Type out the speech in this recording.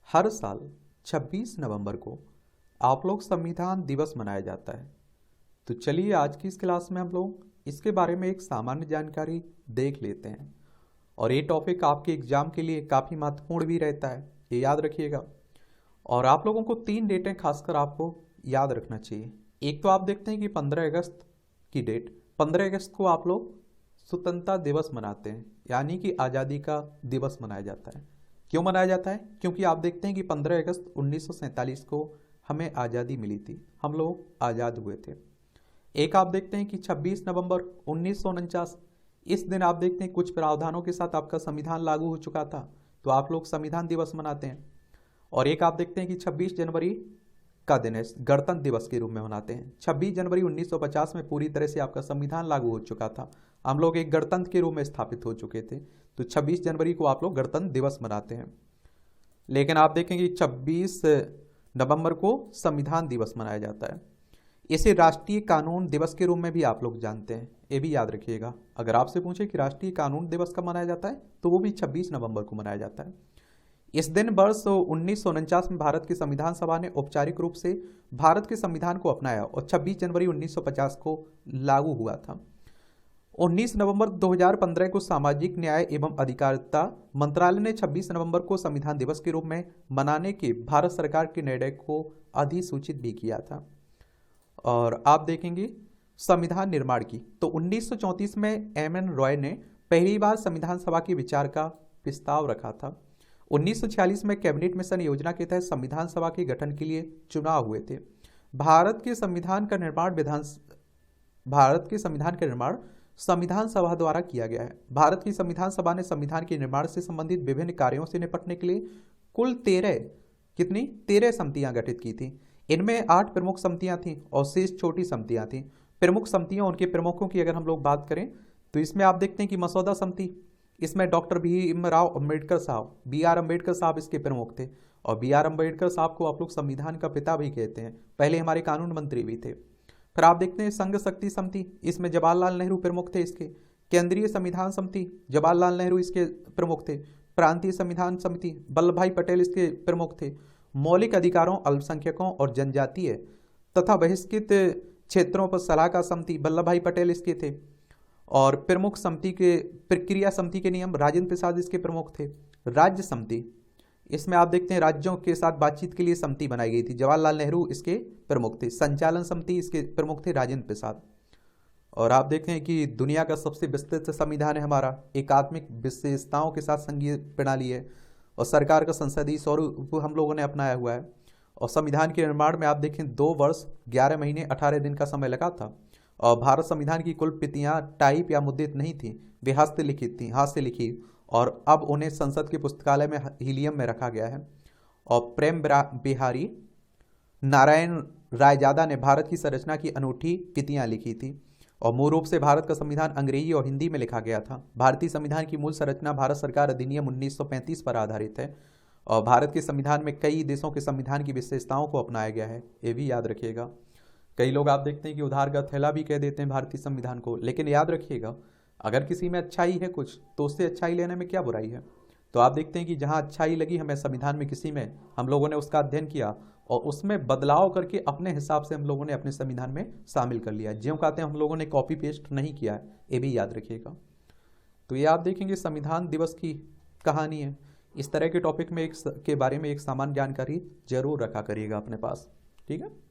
हर साल 26 नवंबर को आप लोग संविधान दिवस मनाया जाता है। तो चलिए आज की इस क्लास में हम लोग इसके बारे में एक सामान्य जानकारी देख लेते हैं। और ये टॉपिक आपके एग्जाम के लिए काफ़ी महत्वपूर्ण भी रहता है, ये याद रखिएगा। और आप लोगों को 3 डेटें खासकर आपको याद रखना चाहिए। एक तो आप देखते हैं कि 15 अगस्त की डेट, 15 अगस्त को आप लोग स्वतंत्रता दिवस मनाते हैं, यानी कि आज़ादी का दिवस मनाया जाता है। क्यों मनाया जाता है? क्योंकि आप देखते हैं कि 15 अगस्त 1947 को हमें आज़ादी मिली थी, हम लोग आज़ाद हुए थे। एक आप देखते हैं कि 26 नवंबर 1949, इस दिन आप देखते हैं कुछ प्रावधानों के साथ आपका संविधान लागू हो चुका था, तो आप लोग संविधान दिवस मनाते हैं। और एक आप देखते हैं कि 26 जनवरी का दिन है, गणतंत्र दिवस के रूप में मनाते हैं। 26 जनवरी 1950 में पूरी तरह से आपका संविधान लागू हो चुका था, हम लोग एक गणतंत्र के रूप में स्थापित हो चुके थे, तो 26 जनवरी को आप लोग गणतंत्र दिवस मनाते हैं। लेकिन आप देखेंगे 26 नवंबर को संविधान दिवस मनाया जाता है। इसे राष्ट्रीय कानून दिवस के रूप में भी आप लोग जानते हैं, ये भी याद रखिएगा। अगर आपसे पूछे कि राष्ट्रीय कानून दिवस कब मनाया जाता है, तो वो भी 26 नवंबर को मनाया जाता है। इस दिन वर्ष 1949 में भारत की संविधान सभा ने औपचारिक रूप से भारत के संविधान को अपनाया और 26 जनवरी 1950 को लागू हुआ था। 19 नवंबर 2015 को सामाजिक न्याय एवं अधिकारिता मंत्रालय ने 26 नवंबर को संविधान दिवस के रूप में मनाने के भारत सरकार के निर्णय को अधिसूचित भी किया था। और आप देखेंगे संविधान निर्माण की, तो 1934 में एम.एन. रॉय ने पहली बार संविधान सभा के विचार का प्रस्ताव रखा था। 1946 में कैबिनेट मिशन योजना के तहत संविधान सभा के गठन के लिए चुनाव हुए थे। भारत के संविधान का निर्माण संविधान सभा द्वारा किया गया है। भारत की संविधान सभा ने संविधान के निर्माण से संबंधित विभिन्न कार्यों से निपटने के लिए कुल 13 समितियां गठित की थी। इनमें 8 प्रमुख समितियां थीं और 6 छोटी समितियां थीं। प्रमुख समितियां, उनके प्रमुखों की अगर हम लोग बात करें तो इसमें आप देखते हैं कि मसौदा समिति, इसमें डॉक्टर भीमराव अम्बेडकर साहब, बी.आर. अम्बेडकर साहब इसके प्रमुख थे। और बी.आर. अम्बेडकर साहब को आप लोग संविधान का पिता भी कहते हैं, पहले हमारे कानून मंत्री भी थे। फिर आप देखते हैं संघ शक्ति समिति, इसमें जवाहरलाल नेहरू प्रमुख थे इसके। केंद्रीय संविधान समिति, जवाहरलाल नेहरू इसके प्रमुख थे। प्रांतीय संविधान समिति, वल्लभ भाई पटेल इसके प्रमुख थे। मौलिक अधिकारों, अल्पसंख्यकों और जनजातीय तथा बहिष्कृत क्षेत्रों पर सलाहकार समिति, वल्लभ भाई पटेल इसके थे। और प्रमुख समिति के प्रक्रिया समिति के नियम, राजेंद्र प्रसाद इसके प्रमुख थे। राज्य समिति, इसमें आप देखते हैं राज्यों के साथ बातचीत के लिए समिति बनाई गई थी, जवाहरलाल नेहरू इसके प्रमुख थे। संचालन समिति, इसके प्रमुख थे राजेंद्र प्रसाद। और आप देखते हैं कि दुनिया का सबसे विस्तृत संविधान है हमारा, एकात्मिक विशेषताओं के साथ संघीय प्रणाली है और सरकार का संसदीय स्वरूप हम लोगों ने अपनाया हुआ है। और संविधान के निर्माण में आप देखें 2 वर्ष 11 महीने 18 दिन का समय लगा था। और भारत संविधान की कुल प्रतियां टाइप या मुद्रित नहीं थी, वे हस्तलिखित थी, हाथ से लिखी, और अब उन्हें संसद के पुस्तकालय में हीलियम में रखा गया है। और प्रेम बिहारी नारायण रायजादा ने भारत की संरचना की अनूठी प्रतियां लिखी थी। और मूल रूप से भारत का संविधान अंग्रेजी और हिंदी में लिखा गया था। भारतीय संविधान की मूल संरचना भारत सरकार अधिनियम 1935 पर आधारित है। और भारत के संविधान में कई देशों के संविधान की विशेषताओं को अपनाया गया है, ये भी याद रखिएगा। कई लोग आप देखते हैं कि उधार का थैला भी कह देते हैं भारतीय संविधान को, लेकिन याद रखिएगा अगर किसी में अच्छाई है कुछ, तो उससे अच्छाई लेने में क्या बुराई है। तो आप देखते हैं कि जहाँ अच्छाई लगी हमें संविधान में किसी में, हम लोगों ने उसका अध्ययन किया और उसमें बदलाव करके अपने हिसाब से हम लोगों ने अपने संविधान में शामिल कर लिया। ज्यों कहते हैं हम लोगों ने कॉपी पेस्ट नहीं किया है, ये भी याद रखिएगा। तो ये आप देखेंगे संविधान दिवस की कहानी है। इस तरह के टॉपिक में के बारे में एक सामान्य जानकारी जरूर रखा करिएगा अपने पास, ठीक है।